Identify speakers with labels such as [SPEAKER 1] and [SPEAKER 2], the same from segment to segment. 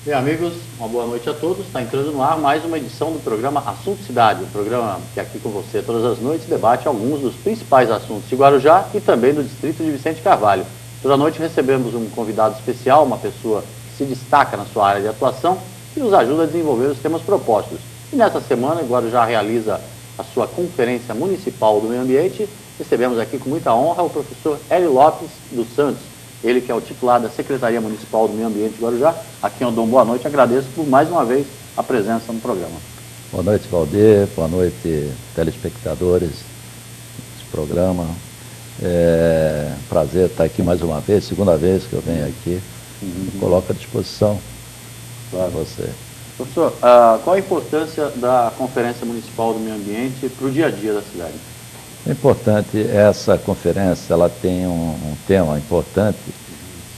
[SPEAKER 1] Bem, amigos, uma boa noite a todos. Está entrando no ar mais uma edição do programa Assunto Cidade, um programa que aqui com você todas as noites debate alguns dos principais assuntos de Guarujá e também do distrito de Vicente Carvalho. Toda noite recebemos um convidado especial, uma pessoa que se destaca na sua área de atuação e nos ajuda a desenvolver os temas propostos. E nessa semana, Guarujá realiza a sua Conferência Municipal do Meio Ambiente. Recebemos aqui com muita honra o professor Hélio Lopes dos Santos, ele que é o titular da Secretaria Municipal do Meio Ambiente de Guarujá, a quem eu dou boa noite e agradeço por mais uma vez a presença no programa.
[SPEAKER 2] Boa noite, Valdir, boa noite, telespectadores desse programa. Prazer estar aqui mais uma vez, segunda vez que eu venho aqui. Coloco à disposição para você.
[SPEAKER 1] Professor, qual a importância da Conferência Municipal do Meio Ambiente para o dia a dia da cidade?
[SPEAKER 2] É importante, essa conferência ela tem um tema importante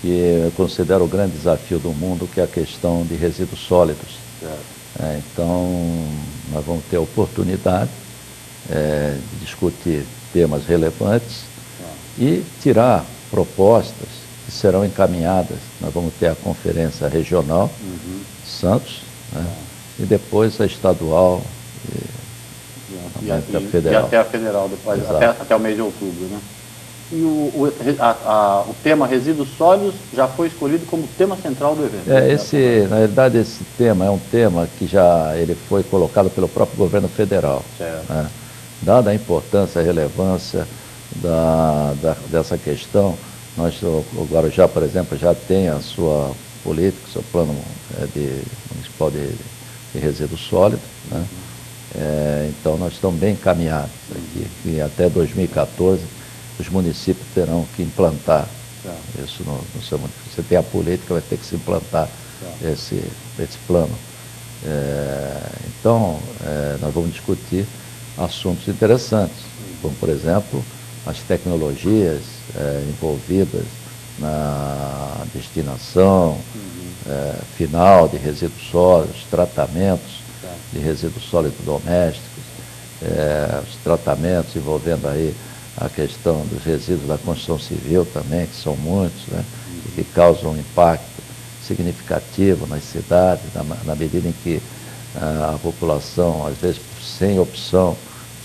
[SPEAKER 2] que eu considero o grande desafio do mundo, que é a questão de resíduos sólidos. Então, nós vamos ter a oportunidade de discutir temas relevantes e tirar propostas que serão encaminhadas. Nós vamos ter a conferência regional, Santos, e depois a estadual
[SPEAKER 1] e até a federal, depois, até o mês de outubro, né? E o tema resíduos sólidos já foi escolhido como tema central do evento.
[SPEAKER 2] Na realidade, esse tema é um tema que ele foi colocado pelo próprio governo federal. Né? Dada a importância, a relevância dessa questão, o Guarujá, por exemplo, já tem a sua política, o seu plano municipal de resíduos sólidos, né? Então, nós estamos bem encaminhados aqui, e até 2014 os municípios terão que implantar isso no seu município. Você tem a política, vai ter que se implantar esse plano. Então, nós vamos discutir assuntos interessantes, como, por exemplo, as tecnologias envolvidas na destinação final de resíduos sólidos, tratamentos de resíduos sólidos domésticos, os tratamentos envolvendo aí a questão dos resíduos da construção civil também, que são muitos, né, e que causam um impacto significativo nas cidades, na medida em que a população, às vezes sem opção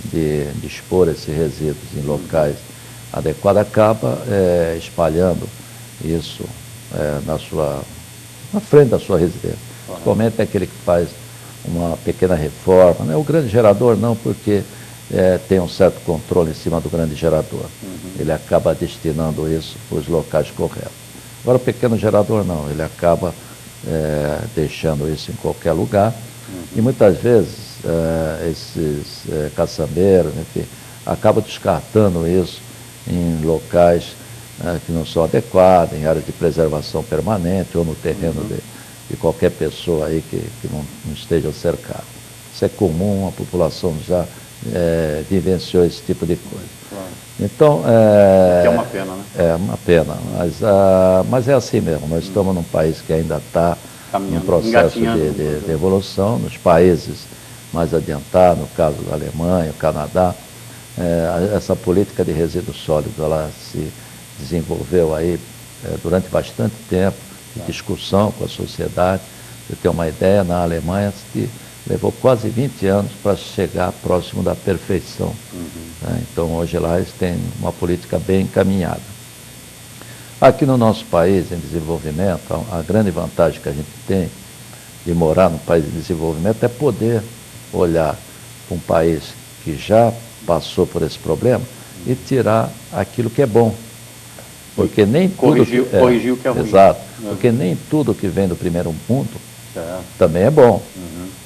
[SPEAKER 2] de expor esses resíduos em locais adequados, acaba espalhando isso na frente da sua residência. Principalmente aquele que faz uma pequena reforma, né? O grande gerador não, porque tem um certo controle em cima do grande gerador. Ele acaba destinando isso para os locais corretos. Agora, o pequeno gerador não, ele acaba deixando isso em qualquer lugar. E muitas vezes esses caçambeiros, enfim, acabam descartando isso em locais que não são adequados, em áreas de preservação permanente ou no terreno de qualquer pessoa aí que não esteja cercada. Isso é comum, a população já vivenciou esse tipo de coisa. Então,
[SPEAKER 1] que é uma pena, né?
[SPEAKER 2] É uma pena, mas é assim mesmo. Nós estamos num país que ainda está em um processo de evolução. Nos países mais adiantados, no caso da Alemanha, o Canadá, essa política de resíduos sólidos, ela se desenvolveu aí durante bastante tempo, de discussão com a sociedade. Você tem uma ideia, na Alemanha levou quase 20 anos para chegar próximo da perfeição. Então, hoje lá eles têm uma política bem encaminhada. Aqui no nosso país, em desenvolvimento, a grande vantagem que a gente tem de morar num país em desenvolvimento é poder olhar para um país que já passou por esse problema e tirar aquilo que é bom. Porque nem
[SPEAKER 1] corrigir o que é ruim.
[SPEAKER 2] Exato. Porque nem tudo que vem do primeiro mundo também é bom.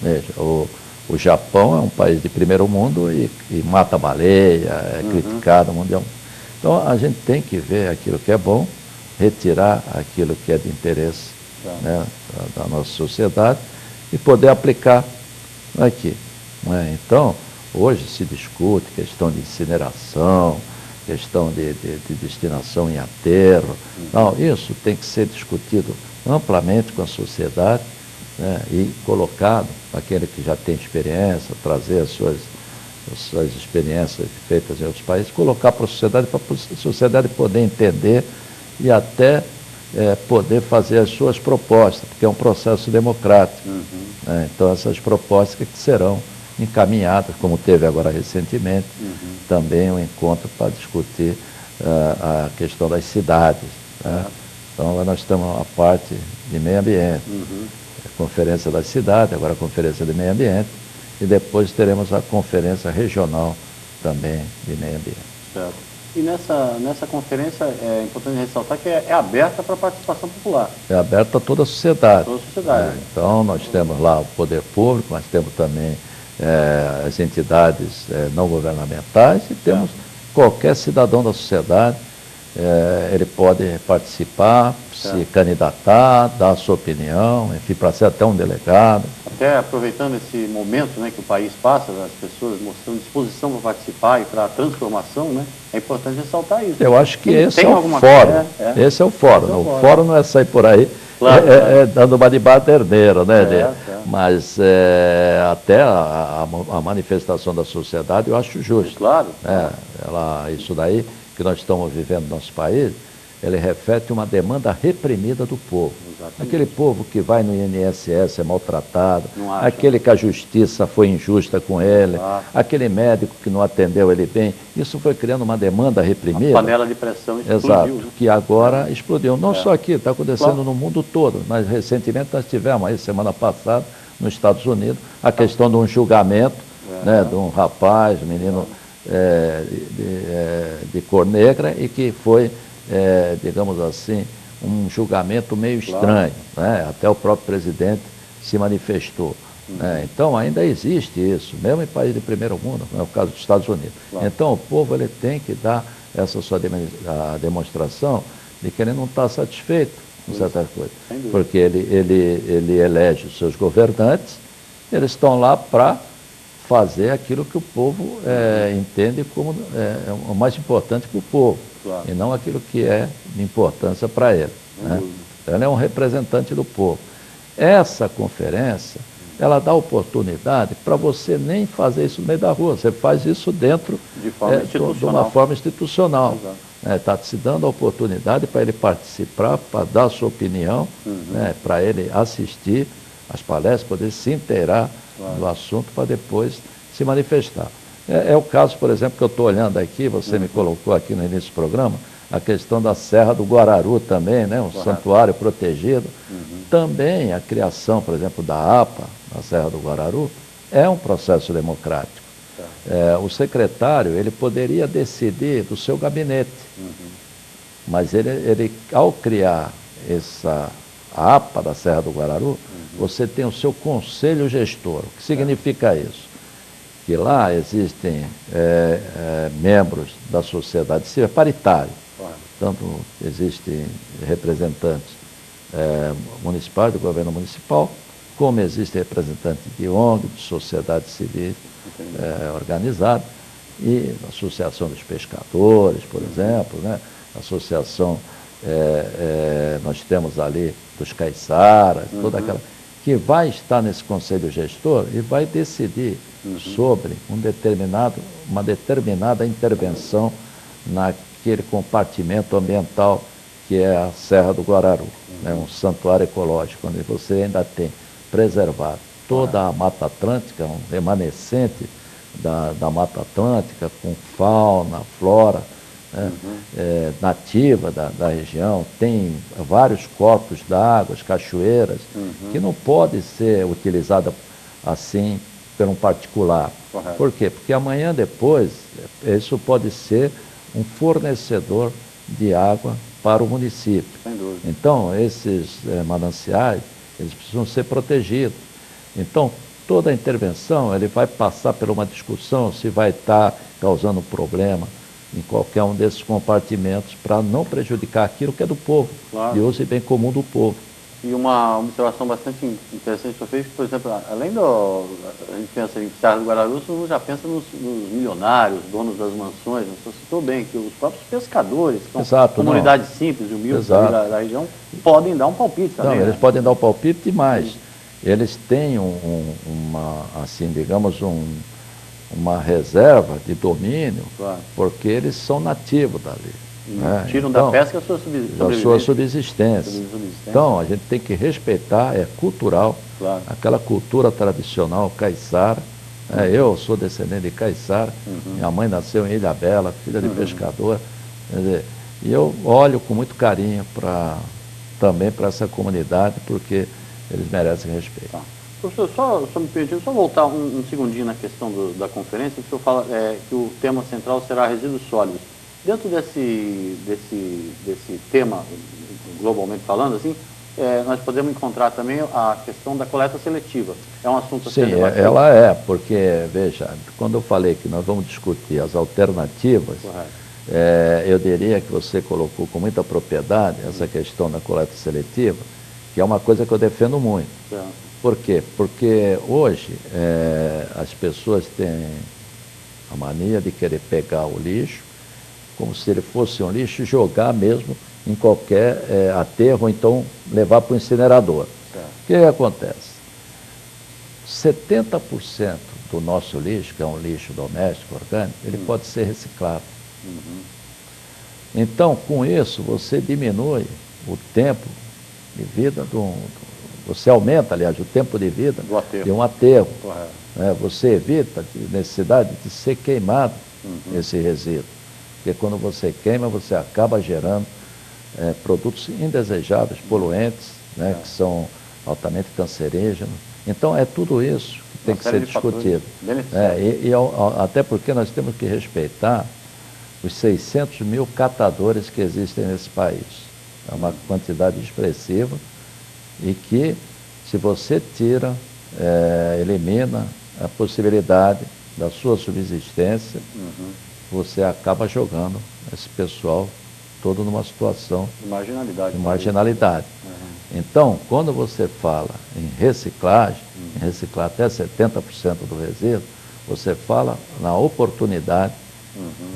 [SPEAKER 2] Veja, o Japão é um país de primeiro mundo e mata baleia, é criticado mundialmente. Então, a gente tem que ver aquilo que é bom, retirar aquilo que é de interesse né, da nossa sociedade e poder aplicar aqui. Né? Então, hoje se discute questão de incineração, questão de destinação em aterro. Não, isso tem que ser discutido amplamente com a sociedade, né, e colocado, aquele que já tem experiência, trazer as suas experiências feitas em outros países, colocar para a sociedade poder entender e até poder fazer as suas propostas, porque é um processo democrático. Então, essas propostas que serão encaminhadas, como teve agora recentemente, também um encontro para discutir a questão das cidades. Então, lá nós temos a parte de meio ambiente, a conferência das cidades, agora a conferência de meio ambiente, e depois teremos a conferência regional também de meio ambiente.
[SPEAKER 1] Certo. E nessa conferência é importante ressaltar que é aberta para a participação popular.
[SPEAKER 2] É aberta a toda a sociedade.
[SPEAKER 1] Toda a sociedade.
[SPEAKER 2] Então, nós temos lá o poder público, nós temos também as entidades não governamentais e temos qualquer cidadão da sociedade, ele pode participar, se candidatar, dar a sua opinião, enfim, para ser até um delegado.
[SPEAKER 1] Até aproveitando esse momento, né, que o país passa, as pessoas mostrando disposição para participar e para a transformação, né, é importante ressaltar isso.
[SPEAKER 2] Eu acho que esse é o fórum. Esse é o fórum. O fórum não é sair por aí dando uma de baderneiro, né? Mas até a manifestação da sociedade eu acho justo.
[SPEAKER 1] Claro.
[SPEAKER 2] Isso daí que nós estamos vivendo no nosso país, ele reflete uma demanda reprimida do povo. Exatamente. Aquele povo que vai no INSS é maltratado, aquele que a justiça foi injusta com ele, aquele médico que não atendeu ele bem, isso foi criando uma demanda reprimida.
[SPEAKER 1] A panela de pressão explodiu.
[SPEAKER 2] Exato, que agora explodiu. Não só aqui, está acontecendo no mundo todo. Mas recentemente nós tivemos aí, semana passada, nos Estados Unidos, a questão de um julgamento de um rapaz, um menino de cor negra, e que foi, digamos assim, um julgamento meio estranho, né? Até o próprio presidente se manifestou. Então, ainda existe isso, mesmo em países de primeiro mundo, como é o caso dos Estados Unidos. Então, o povo ele tem que dar essa sua demonstração de que ele não está satisfeito com certas coisas. Porque ele elege os seus governantes, eles estão lá para fazer aquilo que o povo entende como o mais importante para o povo, e não aquilo que é de importância para ele. Né? Então, ele é um representante do povo. Essa conferência, ela dá oportunidade para você nem fazer isso no meio da rua, você faz isso dentro de uma forma institucional. Está se dando a oportunidade para ele participar, para dar a sua opinião, para ele assistir às palestras, poder se inteirar do assunto para depois se manifestar. É o caso, por exemplo, que eu estou olhando aqui, você me colocou aqui no início do programa, a questão da Serra do Guararu também, né, um santuário protegido. Também a criação, por exemplo, da APA, na Serra do Guararu, é um processo democrático. O secretário, ele poderia decidir do seu gabinete, mas ele, ao criar a APA da Serra do Guararu, você tem o seu conselho gestor. O que significa isso? Que lá existem membros da sociedade civil, paritário. Tanto existem representantes municipais, do governo municipal, como existem representantes de ONG, de sociedade civil organizada, e a Associação dos Pescadores, por exemplo, né? Associação, nós temos ali dos caiçaras, toda aquela, que vai estar nesse conselho gestor e vai decidir sobre uma determinada intervenção naquele compartimento ambiental que é a Serra do Guararu, né? Um santuário ecológico, onde você ainda tem preservado toda a Mata Atlântica, um remanescente da Mata Atlântica, com fauna, flora, né? Nativa da região, tem vários corpos d'água, cachoeiras, que não podem ser utilizadas assim por um particular. Por quê? Porque amanhã depois, isso pode ser um fornecedor de água para o município. Então, esses mananciais, eles precisam ser protegidos. Então, toda a intervenção, ele vai passar por uma discussão se vai estar causando problema em qualquer um desses compartimentos, para não prejudicar aquilo que é do povo, de uso e bem comum do povo.
[SPEAKER 1] E uma observação bastante interessante que eu fiz, por exemplo, além a gente pensa em Serra do Guararu, você já pensa nos milionários, donos das mansões, você citou bem que os próprios pescadores, que são comunidades simples, humildes da região, podem dar um palpite também.
[SPEAKER 2] Eles podem dar um palpite demais. Eles têm uma reserva de domínio, porque eles são nativos dali.
[SPEAKER 1] Tiram
[SPEAKER 2] então,
[SPEAKER 1] da pesca a sua sobrevivência.
[SPEAKER 2] A sua subsistência. Então, a gente tem que respeitar, é cultural,
[SPEAKER 1] claro.
[SPEAKER 2] Aquela cultura tradicional caiçara. Eu sou descendente de caiçara, minha mãe nasceu em Ilhabela, filha de pescador. Quer dizer, e eu olho com muito carinho também para essa comunidade, porque eles merecem respeito.
[SPEAKER 1] Tá. Professor, só me permitindo, só voltar um segundinho na questão da conferência, que o senhor fala que o tema central será resíduos sólidos. Dentro desse tema, globalmente falando, assim, nós podemos encontrar também a questão da coleta seletiva. É um assunto a ser debatido.
[SPEAKER 2] Sim, ela é, porque, veja, quando eu falei que nós vamos discutir as alternativas, eu diria que você colocou com muita propriedade essa questão da coleta seletiva, que é uma coisa que eu defendo muito. Por quê? Porque hoje as pessoas têm a mania de querer pegar o lixo como se ele fosse um lixo e jogar mesmo em qualquer aterro, ou então levar para o incinerador. O que acontece? 70% do nosso lixo, que é um lixo doméstico, orgânico, ele pode ser reciclado. Então, com isso, você diminui o tempo de vida você aumenta, aliás, o tempo de vida de um aterro. Você evita a necessidade de ser queimado esse resíduo. Porque quando você queima, você acaba gerando produtos indesejáveis, poluentes, que são altamente cancerígenos. Então, é tudo isso que tem que ser discutido. Até porque nós temos que respeitar os 600 mil catadores que existem nesse país. É uma quantidade expressiva e que, se você tira, elimina a possibilidade da sua subsistência, você acaba jogando esse pessoal todo numa situação de marginalidade. Então, quando você fala em reciclagem, em reciclar até 70% do resíduo, você fala na oportunidade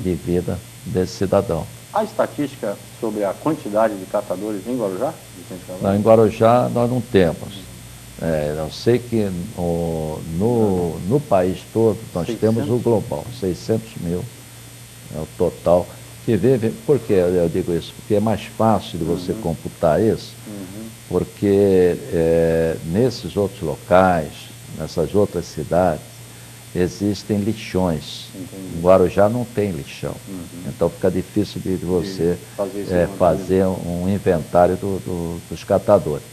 [SPEAKER 2] de vida desse cidadão.
[SPEAKER 1] Há estatística sobre a quantidade de catadores em Guarujá?
[SPEAKER 2] Não, em Guarujá nós não temos. Eu sei que no país todo nós temos o global, 600 mil é o total que vive. Por que eu digo isso? Porque é mais fácil de você computar isso, porque nesses outros locais, nessas outras cidades, existem lixões. Em Guarujá não tem lixão. Então fica difícil de você fazer um inventário dos catadores.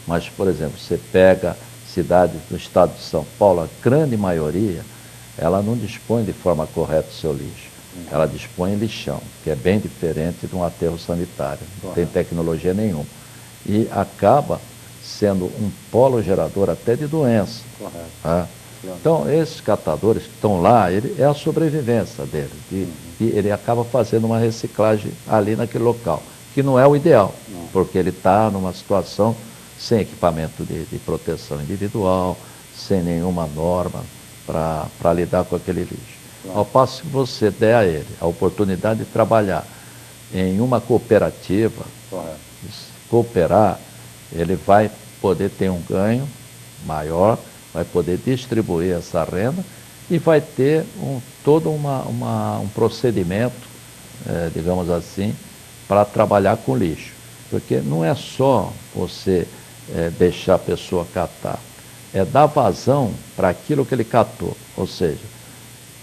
[SPEAKER 2] Mas, por exemplo, você pega cidades do estado de São Paulo, a grande maioria, ela não dispõe de forma correta do seu lixo. Ela dispõe em lixão, que é bem diferente de um aterro sanitário. Não tem tecnologia nenhuma. E acaba sendo um polo gerador até de doença. Então, esses catadores que estão lá, é a sobrevivência dele. E ele acaba fazendo uma reciclagem ali naquele local, que não é o ideal, porque ele está numa situação sem equipamento de proteção individual, sem nenhuma norma para lidar com aquele lixo. Ao passo que você der a ele a oportunidade de trabalhar em uma cooperativa, cooperar, ele vai poder ter um ganho maior, vai poder distribuir essa renda e vai ter todo um procedimento, digamos assim, para trabalhar com lixo. Porque não é só você deixar a pessoa catar, é dar vazão para aquilo que ele catou. Ou seja,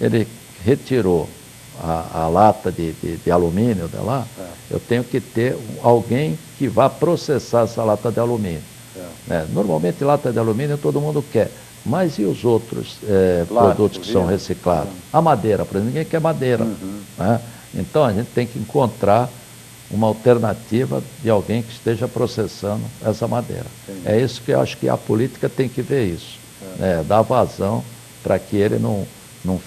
[SPEAKER 2] ele retirou a lata de alumínio de lá, eu tenho que ter alguém que vá processar essa lata de alumínio. Normalmente lata de alumínio todo mundo quer, mas e os outros produtos que são reciclados? A madeira, por exemplo, ninguém quer madeira. Então a gente tem que encontrar uma alternativa de alguém que esteja processando essa madeira. É isso que eu acho que a política tem que ver isso, dar vazão para que ele não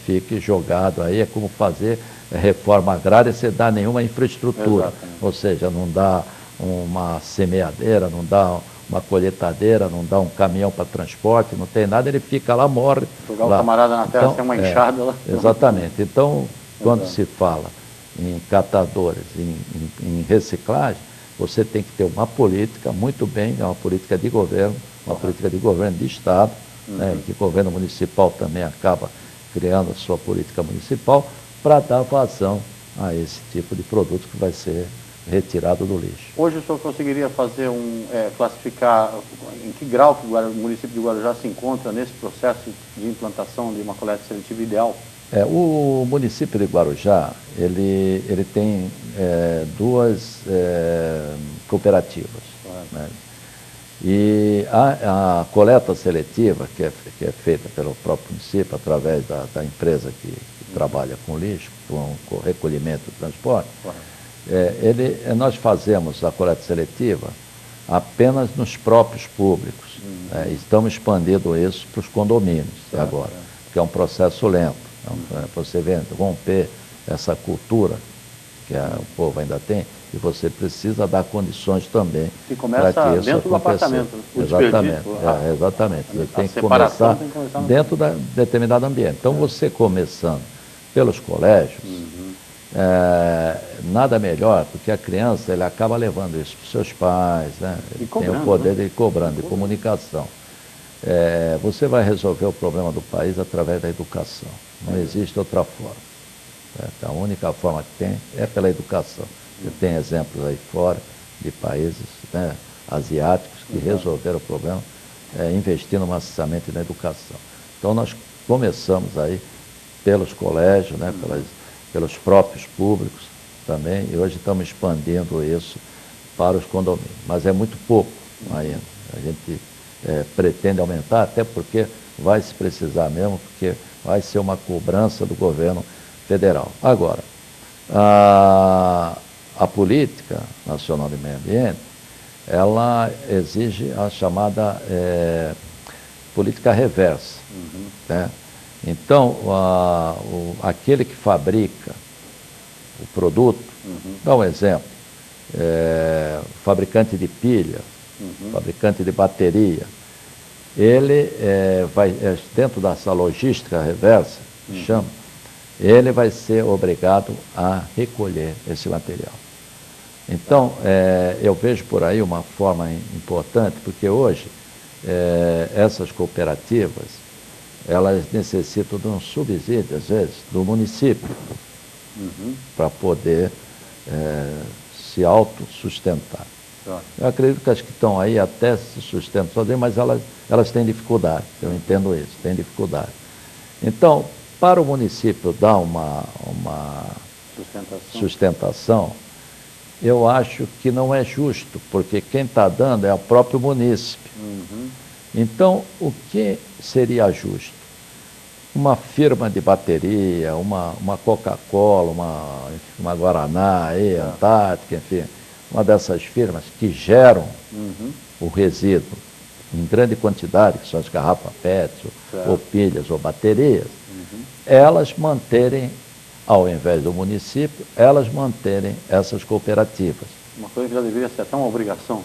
[SPEAKER 2] fique jogado aí. É como fazer reforma agrária, você dá nenhuma infraestrutura. Ou seja, não dá uma semeadeira, não dá uma colheitadeira, não dá um caminhão para transporte, não tem nada, ele fica lá, morre.
[SPEAKER 1] Jogar o camarada na terra, tem uma enxada lá.
[SPEAKER 2] Exatamente. Então, quando se fala em catadores, em reciclagem, você tem que ter uma política muito bem, uma política de governo, uma política de governo de Estado, que o governo municipal também acaba criando a sua política municipal, para dar vazão a esse tipo de produto que vai ser retirado do lixo.
[SPEAKER 1] Hoje o senhor conseguiria fazer classificar em que grau que o município de Guarujá se encontra nesse processo de implantação de uma coleta seletiva ideal?
[SPEAKER 2] O município de Guarujá, ele tem duas cooperativas. Né? E a coleta seletiva, que é feita pelo próprio município, através da empresa que trabalha com lixo, com recolhimento e transporte, nós fazemos a coleta seletiva apenas nos próprios públicos. Estamos expandindo isso para os condomínios agora, que é um processo lento. Você vê, romper essa cultura que o povo ainda tem, e você precisa dar condições também para que isso
[SPEAKER 1] dentro do apartamento.
[SPEAKER 2] Exatamente. Você tem que começar dentro de determinado ambiente. Então, você começando pelos colégios, nada melhor, porque a criança ele acaba levando isso para os seus pais, né? Ele tem o poder de ir cobrando, de comunicação. Você vai resolver o problema do país através da educação. Não existe outra forma. A única forma que tem é pela educação. Você tem exemplos aí fora de países, né, asiáticos que resolveram o problema investindo maciçamente na educação. Então nós começamos aí pelos colégios, né, pelos próprios públicos também, e hoje estamos expandindo isso para os condomínios. Mas é muito pouco ainda. A gente pretende aumentar, até porque vai se precisar mesmo, porque vai ser uma cobrança do governo federal. Agora, a política nacional de meio ambiente, ela exige a chamada política reversa. Né? Então, aquele que fabrica o produto, dá um exemplo, fabricante de pilha, fabricante de bateria, ele vai, dentro dessa logística reversa, chama, ele vai ser obrigado a recolher esse material. Então, eu vejo por aí uma forma importante, porque hoje essas cooperativas, elas necessitam de um subsídio, às vezes, do município, para poder se autossustentar. Eu acredito que as que estão aí até se sustentam sozinhas, mas elas têm dificuldade, eu entendo isso, têm dificuldade. Então, para o município dar uma sustentação, eu acho que não é justo, porque quem está dando é o próprio município. Então, o que seria justo? Uma firma de bateria, uma Coca-Cola, uma Guaraná, Antártica, enfim, uma dessas firmas que geram o resíduo em grande quantidade, que são as garrafas PET, ou pilhas, ou baterias, elas manterem, ao invés do município, elas manterem essas cooperativas.
[SPEAKER 1] Uma coisa que já deveria ser até uma obrigação.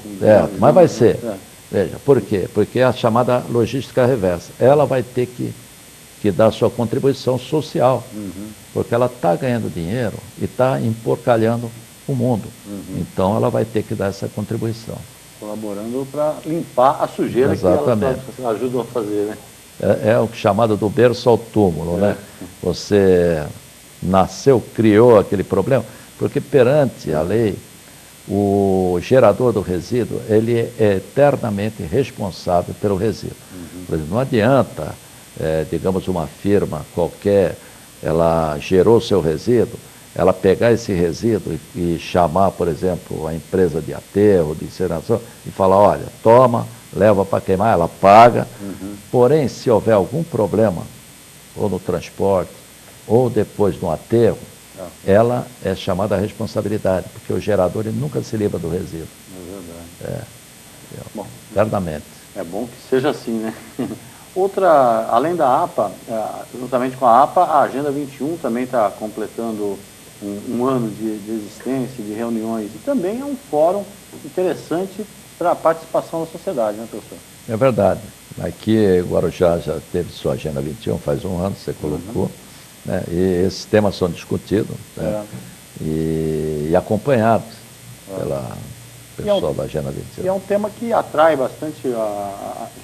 [SPEAKER 2] Mas vai ser. Veja, por quê? Porque é a chamada logística reversa. Ela vai ter que dar sua contribuição social, porque ela está ganhando dinheiro e está emporcalhando o mundo. Então, ela vai ter que dar essa contribuição.
[SPEAKER 1] Colaborando para limpar a sujeira que elas ajudam a fazer, né?
[SPEAKER 2] É o chamado do berço ao túmulo, né? Você nasceu, criou aquele problema, porque perante a lei, o gerador do resíduo, ele é eternamente responsável pelo resíduo. Por exemplo, não adianta, digamos, uma firma qualquer, ela gerou seu resíduo, ela pegar esse resíduo e chamar, por exemplo, a empresa de aterro, de incineração, e falar, olha, toma, leva para queimar, ela paga. Porém, se houver algum problema, ou no transporte, ou depois no aterro, ela é chamada a responsabilidade, porque o gerador ele nunca se livra do resíduo.
[SPEAKER 1] É verdade. Bom,
[SPEAKER 2] certamente.
[SPEAKER 1] É bom que seja assim, né? Outra, além da APA, juntamente com a APA, a Agenda 21 também está completando um ano de existência, de reuniões, e também é um fórum interessante para a participação da sociedade, né, professor? É
[SPEAKER 2] verdade. Aqui, Guarujá já teve sua Agenda 21, faz um ano, você colocou, né? E esses temas são discutidos, né? E acompanhados pela pessoal da Agenda 21.
[SPEAKER 1] E é um tema que atrai bastante,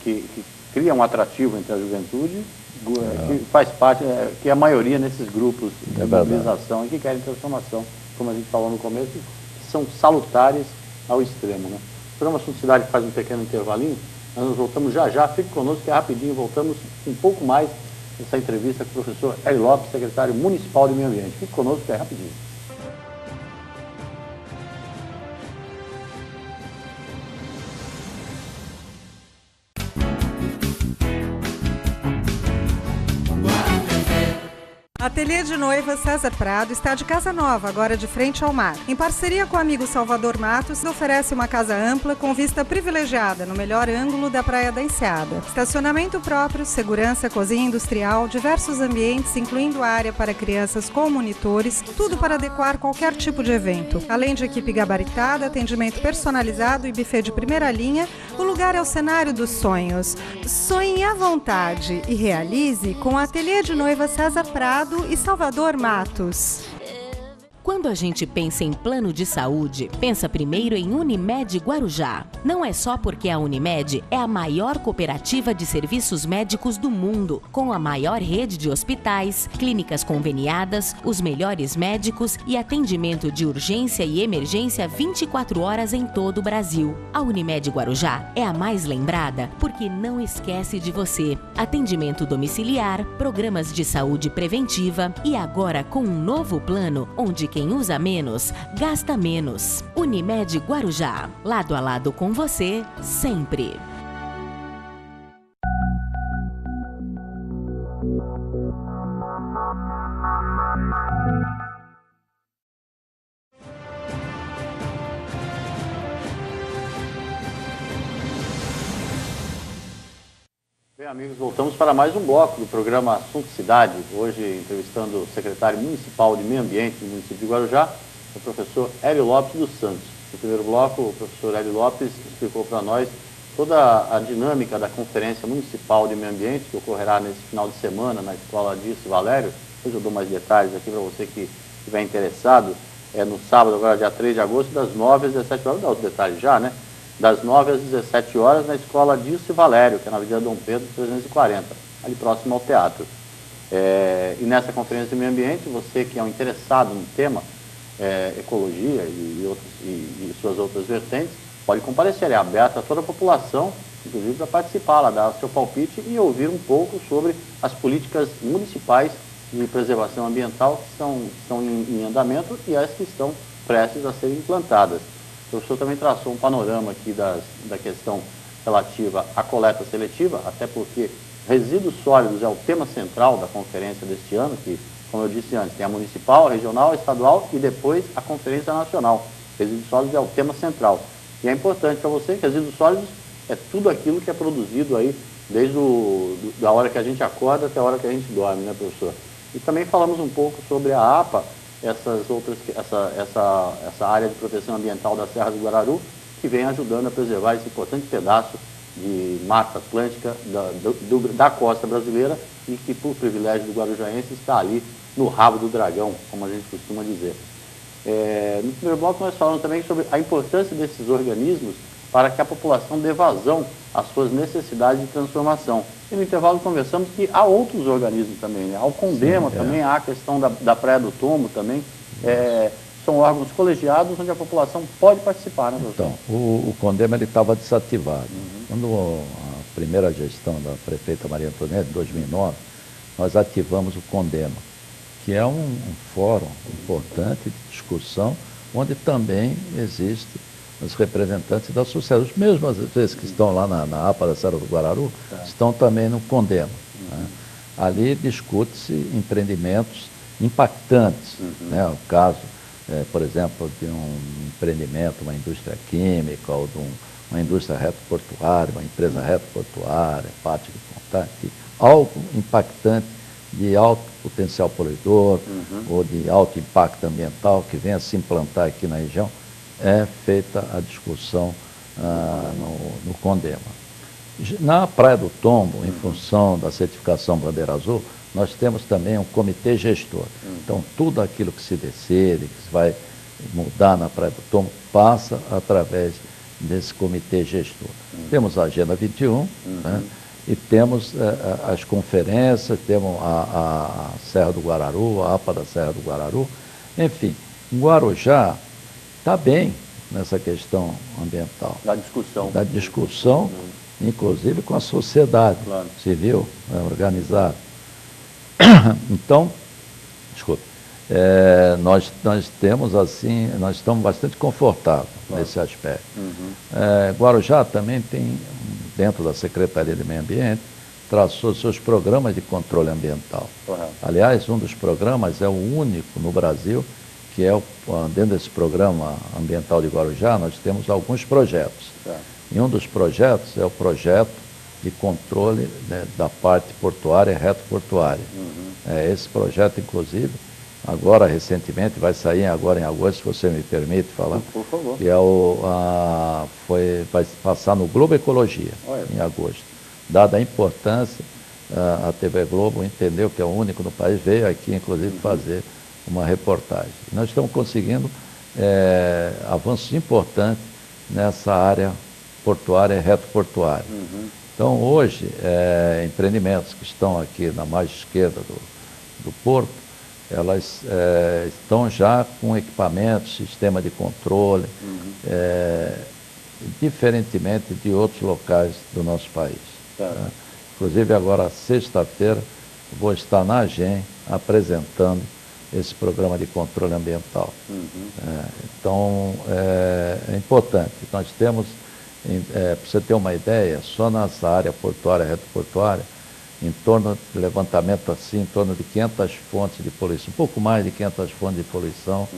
[SPEAKER 1] que cria um atrativo entre a juventude que faz parte, que é a maioria nesses grupos de mobilização e que querem transformação, como a gente falou no começo, que são salutares ao extremo, né? O programa Assunto Cidade faz um pequeno intervalinho, nós nos voltamos já, fique conosco que é rapidinho, voltamos um pouco mais nessa entrevista com o professor Hélio Lopes, secretário municipal de Meio Ambiente. Fique conosco que é rapidinho.
[SPEAKER 3] A Ateliê de Noiva César Prado está de casa nova, agora de frente ao mar. Em parceria com o amigo Salvador Matos, oferece uma casa ampla com vista privilegiada no melhor ângulo da Praia da Enseada. Estacionamento próprio, segurança, cozinha industrial, diversos ambientes, incluindo área para crianças com monitores, tudo para adequar qualquer tipo de evento. Além de equipe gabaritada, atendimento personalizado e buffet de primeira linha, o lugar é o cenário dos sonhos. Sonhe à vontade e realize com a Ateliê de Noiva César Prado e Salvador Matos.
[SPEAKER 4] Quando a gente pensa em plano de saúde, pensa primeiro em Unimed Guarujá. Não é só porque a Unimed é a maior cooperativa de serviços médicos do mundo, com a maior rede de hospitais, clínicas conveniadas, os melhores médicos e atendimento de urgência e emergência 24 horas em todo o Brasil. A Unimed Guarujá é a mais lembrada porque não esquece de você. Atendimento domiciliar, programas de saúde preventiva e agora com um novo plano onde quem usa menos, gasta menos. Unimed Guarujá, lado a lado com você, sempre.
[SPEAKER 1] Bem, amigos, voltamos para mais um bloco do programa Assunto Cidade. Hoje, entrevistando o secretário municipal de Meio Ambiente do município de Guarujá, o professor Hélio Lopes dos Santos. No primeiro bloco, o professor Hélio Lopes explicou para nós toda a dinâmica da Conferência Municipal de Meio Ambiente, que ocorrerá nesse final de semana na Escola Dirce Valério. Depois eu dou mais detalhes aqui para você que estiver interessado. É no sábado, agora dia 3 de agosto, das 9 às 17 horas. Vou dar os detalhes já, né? Das 9 às 17 horas na Escola Dirce Valério, que é na Avenida Dom Pedro 340, ali próximo ao teatro. E nessa Conferência de Meio Ambiente, você que é um interessado no tema ecologia e suas outras vertentes, pode comparecer, é aberta a toda a população, inclusive para participar, lá, dar o seu palpite e ouvir um pouco sobre as políticas municipais de preservação ambiental que estão em andamento e as que estão prestes a serem implantadas. O professor também traçou um panorama aqui da questão relativa à coleta seletiva, até porque resíduos sólidos é o tema central da conferência deste ano, que, como eu disse antes, tem a municipal, a regional, a estadual e depois a conferência nacional. Resíduos sólidos é o tema central. E é importante para você que resíduos sólidos é tudo aquilo que é produzido aí desde da hora que a gente acorda até a hora que a gente dorme, né, professor? E também falamos um pouco sobre a APA, essa área de proteção ambiental da Serra do Guararu, que vem ajudando a preservar esse importante pedaço de mata atlântica da costa brasileira e que, por privilégio do guarujaense, está ali no rabo do dragão, como a gente costuma dizer. No primeiro bloco nós falamos também sobre a importância desses organismos para que a população dê vazão às suas necessidades de transformação. E no intervalo conversamos que há outros organismos também, né? Há o CONDEMA também, há a questão da Praia do Tombo também. São órgãos colegiados onde a população pode participar, né, professor?
[SPEAKER 2] Então, o CONDEMA ele estava desativado. Quando a primeira gestão da prefeita Maria Antonieta, em 2009, nós ativamos o CONDEMA, que é um fórum importante de discussão, onde também existe os representantes da sociedade. Os mesmos, às vezes, que estão lá na APA da Serra do Guararu, estão também no CONDEMA. Né? Ali discute-se empreendimentos impactantes. Né? O caso, por exemplo, de um empreendimento, uma indústria química, ou de uma indústria retroportuária, uma empresa retroportuária, parte de contato, algo impactante de alto potencial poluidor ou de alto impacto ambiental que venha se implantar aqui na região, é feita a discussão no CONDEMA. Na Praia do Tombo, em função da certificação Bandeira Azul, nós temos também um comitê gestor. Então, tudo aquilo que se decide, que se vai mudar na Praia do Tombo, passa através desse comitê gestor. Temos a Agenda 21, né? e temos as conferências, temos a Serra do Guararu, a APA da Serra do Guararu. Enfim, Guarujá está bem nessa questão ambiental.
[SPEAKER 1] Da discussão.
[SPEAKER 2] Da discussão, inclusive com a sociedade civil, organizada. Então, desculpe, nós temos assim, nós estamos bastante confortáveis nesse aspecto. Guarujá também tem, dentro da Secretaria de Meio Ambiente, traçou seus programas de controle ambiental. Aliás, um dos programas é o único no Brasil, que é, dentro desse programa ambiental de Guarujá, nós temos alguns projetos. E um dos projetos é o projeto de controle, né, da parte portuária e reto-portuária. Esse projeto, inclusive, agora recentemente, vai sair agora em agosto, se você me permite falar,
[SPEAKER 1] por favor.
[SPEAKER 2] Que é vai passar no Globo Ecologia, em agosto. Dada a importância, a TV Globo entendeu que é o único no país, veio aqui, inclusive, fazer uma reportagem. Nós estamos conseguindo avanços importantes nessa área portuária e reto-portuária. Então, hoje, empreendimentos que estão aqui na margem esquerda do porto, elas estão já com equipamentos, sistema de controle, diferentemente de outros locais do nosso país. Inclusive, agora, sexta-feira, vou estar na AGEM apresentando esse programa de controle ambiental. Então, é importante. Nós temos, para você ter uma ideia, só nessa área portuária, reto-portuária, em torno de levantamento assim, em torno de 500 fontes de poluição, um pouco mais de 500 fontes de poluição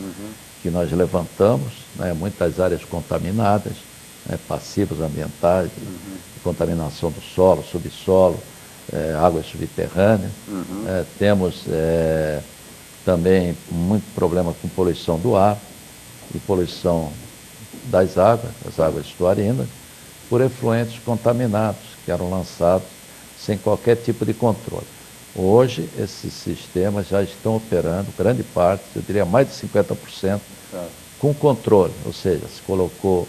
[SPEAKER 2] que nós levantamos, né, muitas áreas contaminadas, né, passivos ambientais, de contaminação do solo, subsolo, águas subterrâneas. Temos também muito problema com poluição do ar e poluição das águas, as águas estuarinas, por efluentes contaminados que eram lançados sem qualquer tipo de controle. Hoje, esses sistemas já estão operando, grande parte, eu diria mais de 50%, com controle, ou seja, se colocou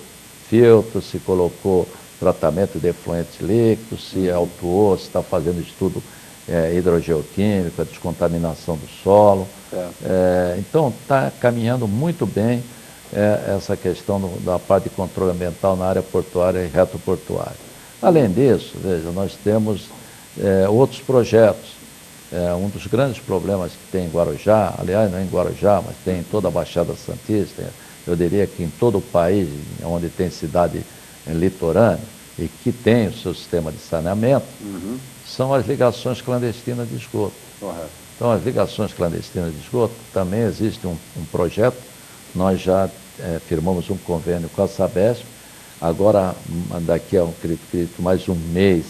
[SPEAKER 2] filtro, se colocou tratamento de efluentes líquidos, se autuou, se está fazendo estudo hidrogeoquímico, a descontaminação do solo. Então, está caminhando muito bem essa questão da parte de controle ambiental na área portuária e reto-portuária. Além disso, veja, nós temos outros projetos. Um dos grandes problemas que tem em Guarujá, aliás, não é em Guarujá, mas tem em toda a Baixada Santista, eu diria que em todo o país, onde tem cidade litorânea e que tem o seu sistema de saneamento, são as ligações clandestinas de esgoto. Então, as ligações clandestinas de esgoto, também existe um projeto, nós já firmamos um convênio com a Sabesp, agora, daqui a mais um mês,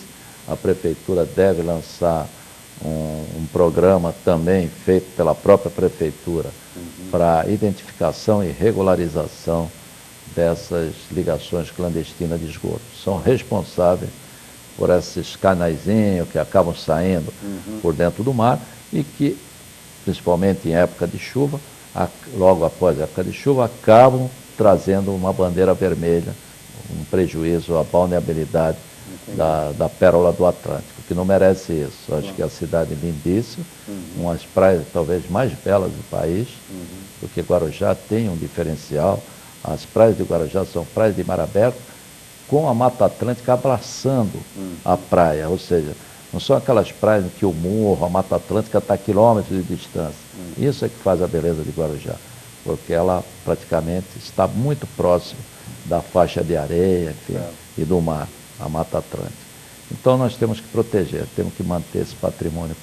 [SPEAKER 2] a Prefeitura deve lançar um programa também feito pela própria Prefeitura para identificação e regularização dessas ligações clandestinas de esgoto. São responsáveis por esses canaizinhos que acabam saindo por dentro do mar e que, principalmente em época de chuva, logo após a época de chuva, acabam trazendo uma bandeira vermelha, um prejuízo à balneabilidade da pérola do Atlântico, que não merece isso. Acho que a cidade é lindíssima, umas praias talvez mais belas do país, porque Guarujá tem um diferencial. As praias de Guarujá são praias de mar aberto, com a Mata Atlântica abraçando a praia, ou seja, não são aquelas praias que o morro, a Mata Atlântica está a quilômetros de distância. Isso é que faz a beleza de Guarujá, porque ela praticamente está muito próxima da faixa de areia, enfim, e do mar, a Mata Atlântica. Então nós temos que proteger, temos que manter esse patrimônio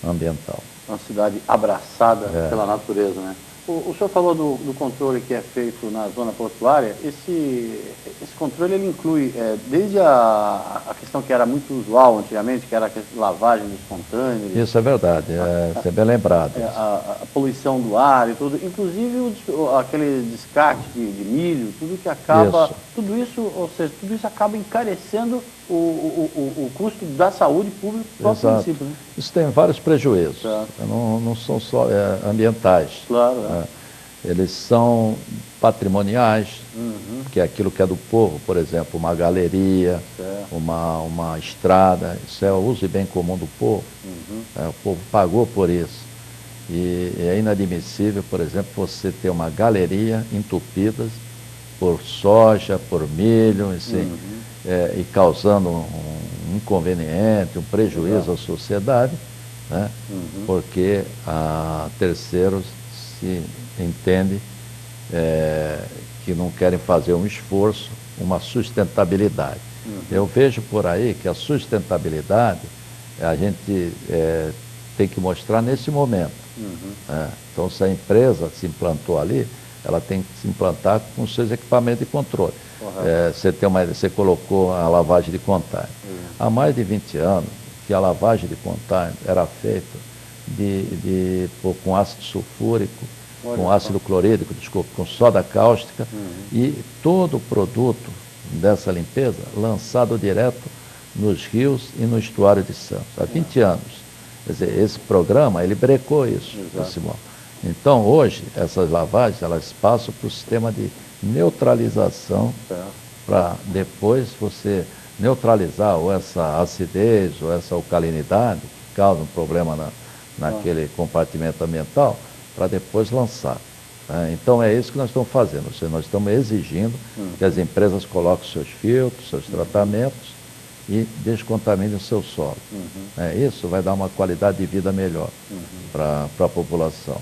[SPEAKER 2] ambiental.
[SPEAKER 1] Uma cidade abraçada pela natureza, né? O senhor falou do controle que é feito na zona portuária. Esse controle ele inclui desde a questão que era muito usual antigamente, que era a lavagem dos contêineres.
[SPEAKER 2] Isso é verdade, você é bem lembrado.
[SPEAKER 1] A poluição do ar e tudo, inclusive aquele descarte de milho, tudo que acaba, tudo isso, ou seja, tudo isso acaba encarecendo o custo da saúde pública do próprio município. Né?
[SPEAKER 2] Isso tem vários prejuízos, não são só ambientais.
[SPEAKER 1] Claro.
[SPEAKER 2] Eles são patrimoniais, que é aquilo que é do povo, por exemplo, uma galeria, uma estrada, isso é o uso e bem comum do povo. O povo pagou por isso. E é inadmissível, por exemplo, você ter uma galeria entupida por soja, por milho, assim, e causando um inconveniente, um prejuízo à sociedade, né? Porque terceiros se entendem que não querem fazer um esforço, uma sustentabilidade. Eu vejo por aí que a sustentabilidade a gente tem que mostrar nesse momento. Então, se a empresa se implantou ali, ela tem que se implantar com seus equipamentos de controle. Você colocou a lavagem de container. Há mais de 20 anos que a lavagem de container era feita com ácido sulfúrico, com ácido clorídrico, desculpa, com soda cáustica, e todo o produto dessa limpeza lançado direto nos rios e no estuário de Santos, há 20 anos. Quer dizer, esse programa, ele brecou isso, Simão. Então, hoje, essas lavagens, elas passam para o sistema de neutralização, para depois você neutralizar ou essa acidez ou essa alcalinidade, que causa um problema naquele compartimento ambiental, para depois lançar. Então, é isso que nós estamos fazendo. Ou seja, nós estamos exigindo que as empresas coloquem seus filtros, seus tratamentos e descontaminem o seu solo. Isso vai dar uma qualidade de vida melhor para a população.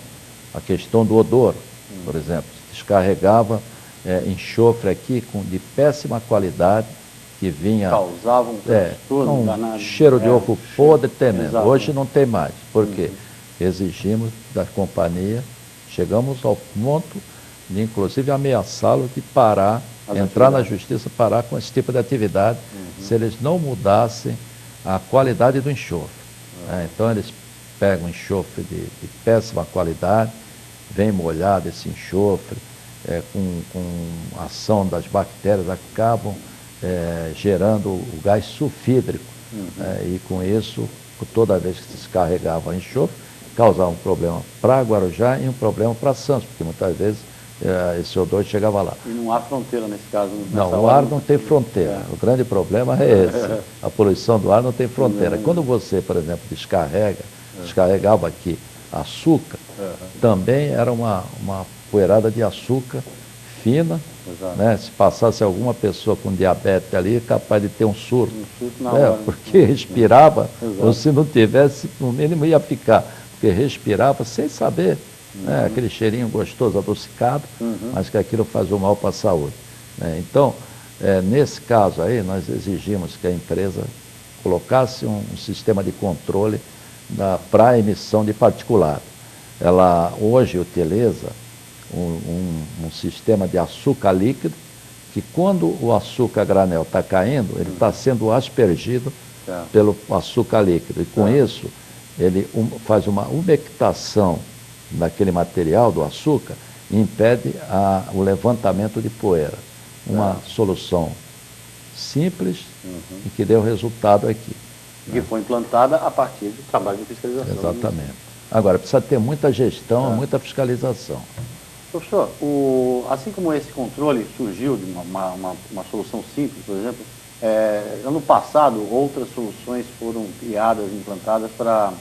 [SPEAKER 2] A questão do odor, por exemplo, descarregava enxofre aqui de péssima qualidade, que vinha...
[SPEAKER 1] Causava um transtorno danado.
[SPEAKER 2] Cheiro de ovo podre tremendo. Hoje não tem mais. Por quê? Exigimos da companhia, chegamos ao ponto de, inclusive, ameaçá-lo de parar, entrar na justiça, parar com esse tipo de atividade, se eles não mudassem a qualidade do enxofre. Então, eles pegam enxofre de péssima qualidade, vem molhado esse enxofre, com a ação das bactérias, acabam gerando o gás sulfídrico. E com isso, toda vez que se descarregava enxofre, causava um problema para Guarujá e um problema para Santos, porque muitas vezes esse odor chegava lá.
[SPEAKER 1] E não há fronteira nesse caso?
[SPEAKER 2] Não, o ar não tem fronteira. O grande problema é esse. A poluição do ar não tem fronteira. Quando você, por exemplo, descarregava aqui açúcar, também era uma poeirada de açúcar fina, né? Se passasse alguma pessoa com diabetes ali, é capaz de ter um surto. Porque respirava, ou se não tivesse, no mínimo ia ficar, porque respirava sem saber, né? Aquele cheirinho gostoso, adocicado, mas que aquilo faz mal para a saúde. Então, nesse caso aí, nós exigimos que a empresa colocasse um sistema de controle para a emissão de particulado. Ela hoje utiliza um sistema de açúcar líquido, que quando o açúcar granel está caindo, ele está sendo aspergido pelo açúcar líquido. E com isso, ele faz uma umectação daquele material, do açúcar, e impede o levantamento de poeira. Uma solução simples e que deu resultado aqui.
[SPEAKER 1] Que foi implantada a partir do trabalho de fiscalização.
[SPEAKER 2] Exatamente. Agora, precisa ter muita gestão, muita fiscalização.
[SPEAKER 1] Professor, assim como esse controle surgiu de uma solução simples, por exemplo, ano passado outras soluções foram criadas, implantadas para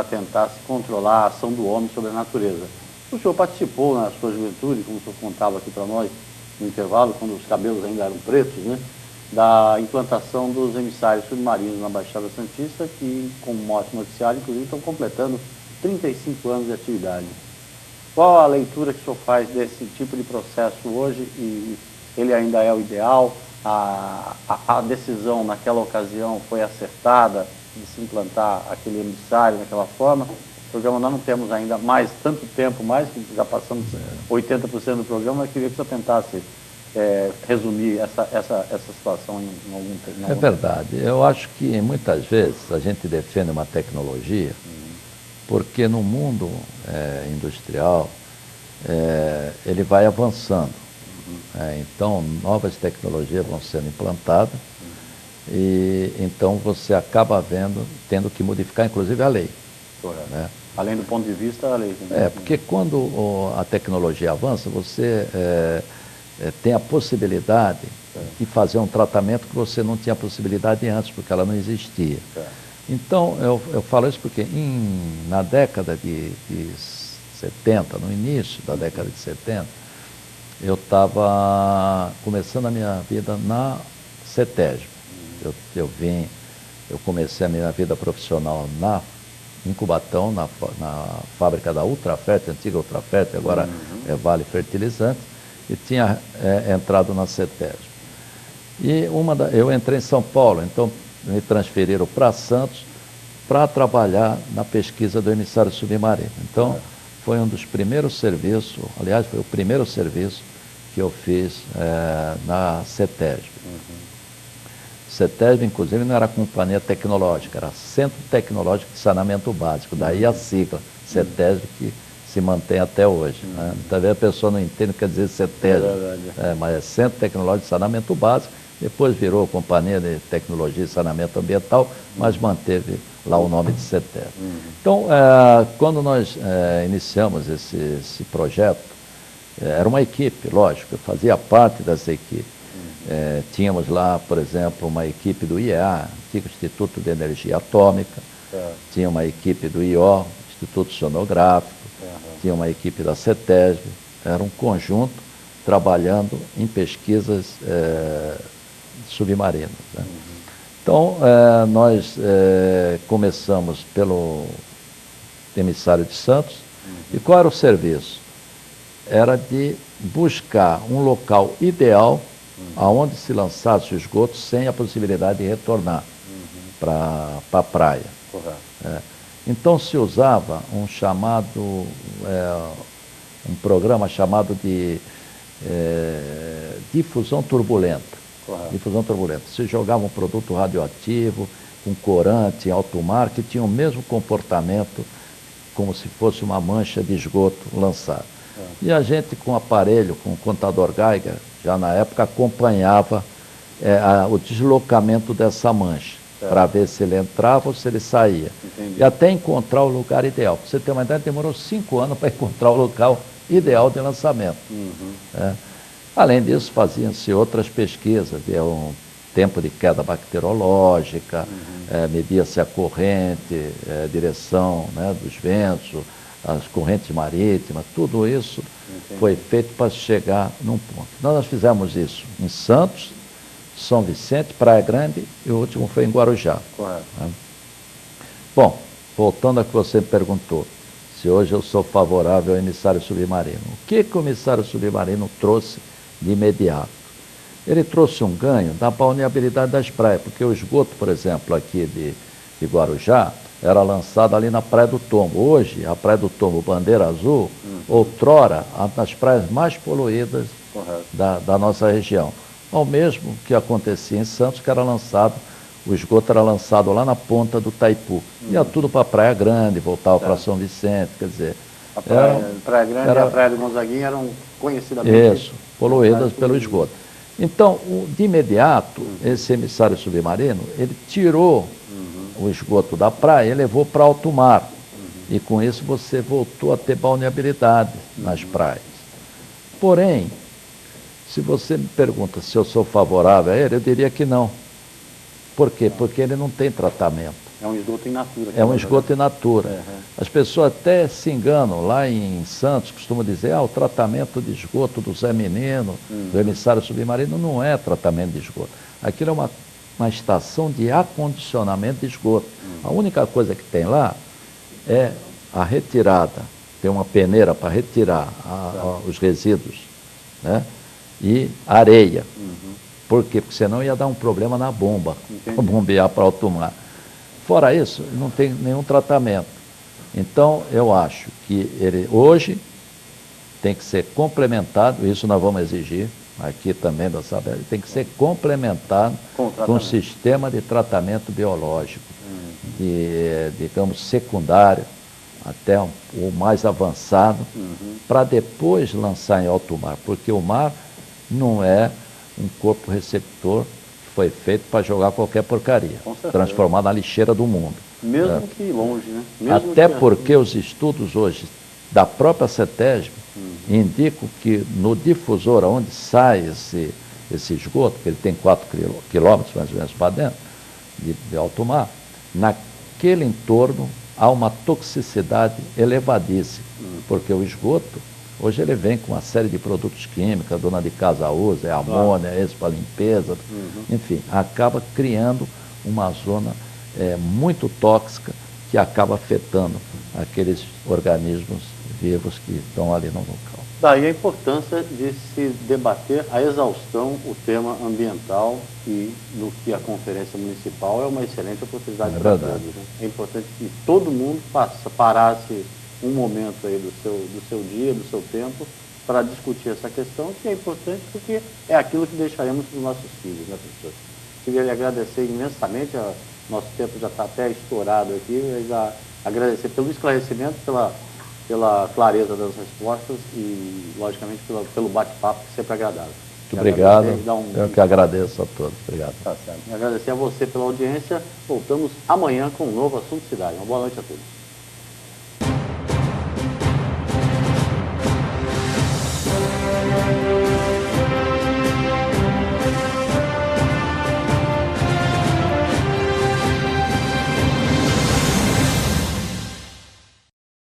[SPEAKER 1] tentar se controlar a ação do homem sobre a natureza. O senhor participou na sua juventude, como o senhor contava aqui para nós, no intervalo, quando os cabelos ainda eram pretos, né, da implantação dos emissários submarinos na Baixada Santista, que, como mostra o noticiário, inclusive, estão completando 35 anos de atividade. Qual a leitura que o senhor faz desse tipo de processo hoje? E ele ainda é o ideal? A decisão naquela ocasião foi acertada de se implantar aquele emissário daquela forma? O programa nós não temos ainda mais tanto tempo, que já passamos 80% do programa, eu queria que o senhor tentasse resumir essa situação em algum tempo.
[SPEAKER 2] É verdade. Eu acho que muitas vezes a gente defende uma tecnologia porque no mundo industrial ele vai avançando. Então, novas tecnologias vão sendo implantadas e então você acaba tendo que modificar, inclusive, a lei. Né?
[SPEAKER 1] Além do ponto de vista da lei. Né?
[SPEAKER 2] Porque quando a tecnologia avança, você tem a possibilidade e fazer um tratamento que você não tinha possibilidade antes, porque ela não existia. Então, eu falo isso porque na década de 70, no início da década de 70, eu estava começando a minha vida na CETESB. Eu comecei a minha vida profissional em Cubatão, na fábrica da Ultrafert, antiga Ultrafert, agora é Vale Fertilizante, e tinha entrado na CETESB. E eu entrei em São Paulo, então me transferiram para Santos para trabalhar na pesquisa do emissário submarino. Então, foi um dos primeiros serviços, aliás, foi o primeiro serviço que eu fiz na CETESB. CETESB, inclusive, não era companhia tecnológica, era Centro Tecnológico de Saneamento Básico, daí a sigla, CETESB, que se mantém até hoje. Né? Talvez a pessoa não entenda o que quer dizer CETESB, mas é Centro Tecnológico de Saneamento Básico, depois virou Companhia de Tecnologia e Saneamento Ambiental, mas manteve lá o nome de CETESB. Então, quando nós iniciamos esse projeto, era uma equipe, lógico, eu fazia parte dessa equipe. Tínhamos lá, por exemplo, uma equipe do IEA, Antigo Instituto de Energia Atômica, tinha uma equipe do IO, Instituto Sonográfico, tinha uma equipe da CETESB, era um conjunto trabalhando em pesquisas submarinas. Né? Então, nós começamos pelo emissário de Santos, e qual era o serviço? Era de buscar um local ideal aonde se lançasse o esgoto sem a possibilidade de retornar para a praia. Então se usava um programa chamado de difusão turbulenta. Difusão turbulenta. Se jogava um produto radioativo, um corante em alto mar, que tinha o mesmo comportamento como se fosse uma mancha de esgoto lançada. E a gente, com aparelho, com contador Geiger, já na época acompanhava o deslocamento dessa mancha, para ver se ele entrava ou se ele saía. E até encontrar o lugar ideal. Para você ter uma ideia, demorou 5 anos para encontrar o local ideal de lançamento. Além disso, faziam-se outras pesquisas, um tempo de queda bacteriológica, media-se a corrente, direção, né, dos ventos, as correntes marítimas, tudo isso foi feito para chegar num ponto. Nós fizemos isso em Santos, São Vicente, Praia Grande e o último foi em Guarujá. Né? Bom, voltando ao que você me perguntou, se hoje eu sou favorável ao emissário submarino. O que o emissário submarino trouxe de imediato? Ele trouxe um ganho da balneabilidade das praias, porque o esgoto, por exemplo, aqui de Guarujá, era lançado ali na Praia do Tombo. Hoje, a Praia do Tombo, Bandeira Azul, outrora, uma das praias mais poluídas da nossa região. Ao mesmo que acontecia em Santos, que era lançado, o esgoto era lançado lá na ponta do Taipu. Ia tudo para a Praia Grande, voltava para São Vicente, quer dizer...
[SPEAKER 1] A Praia Grande e a Praia do Gonzaguinha eram conhecidamente...
[SPEAKER 2] poluídas pelo esgoto. Então, de imediato, esse emissário submarino, ele tirou o esgoto da praia e levou para alto mar. E com isso você voltou a ter balneabilidade nas praias. Porém, se você me pergunta se eu sou favorável a ele, eu diria que não. Por quê? Porque ele não tem tratamento.
[SPEAKER 1] É um esgoto in natura.
[SPEAKER 2] É um esgoto in natura. As pessoas até se enganam. Lá em Santos costumam dizer, o tratamento de esgoto do Zé Menino, do emissário submarino, não é tratamento de esgoto. Aquilo é uma estação de acondicionamento de esgoto. A única coisa que tem lá é a retirada. Tem uma peneira para retirar os resíduos, né? E areia. Por quê? Porque senão ia dar um problema na bomba, para bombear para alto mar. Fora isso, não tem nenhum tratamento. Então, eu acho que ele hoje tem que ser complementado, isso nós vamos exigir, aqui também da Sabesp, ele tem que ser complementado com um sistema de tratamento biológico, digamos, secundário, até o mais avançado, para depois lançar em alto mar, porque o mar não é um corpo receptor que foi feito para jogar qualquer porcaria, transformar na lixeira do mundo.
[SPEAKER 1] Mesmo que longe, né? Mesmo
[SPEAKER 2] até porque os estudos hoje da própria CETESB indicam que no difusor onde sai esse esgoto, que ele tem 4 quilômetros mais ou menos para dentro de alto mar, naquele entorno há uma toxicidade elevadíssima, porque o esgoto, hoje ele vem com uma série de produtos químicos, a dona de casa usa, é amônia, é esse para limpeza, enfim, acaba criando uma zona muito tóxica que acaba afetando aqueles organismos vivos que estão ali no local.
[SPEAKER 1] Daí a importância de se debater a exaustão, o tema ambiental, e no que a Conferência Municipal é uma excelente oportunidade para todos. Né? É importante que todo mundo parasse um momento aí do seu dia, do seu tempo, para discutir essa questão, que é importante porque é aquilo que deixaremos para os nossos filhos, né, professor? Queria lhe agradecer imensamente, nosso tempo já está até estourado aqui, mas agradecer pelo esclarecimento, pela clareza das respostas e, logicamente, pelo bate-papo, que sempre é agradável.
[SPEAKER 2] Muito obrigado, eu que agradeço a todos. Obrigado.
[SPEAKER 1] Tá certo. E agradecer a você pela audiência. Voltamos amanhã com um novo Assunto Cidade. Uma boa noite a todos.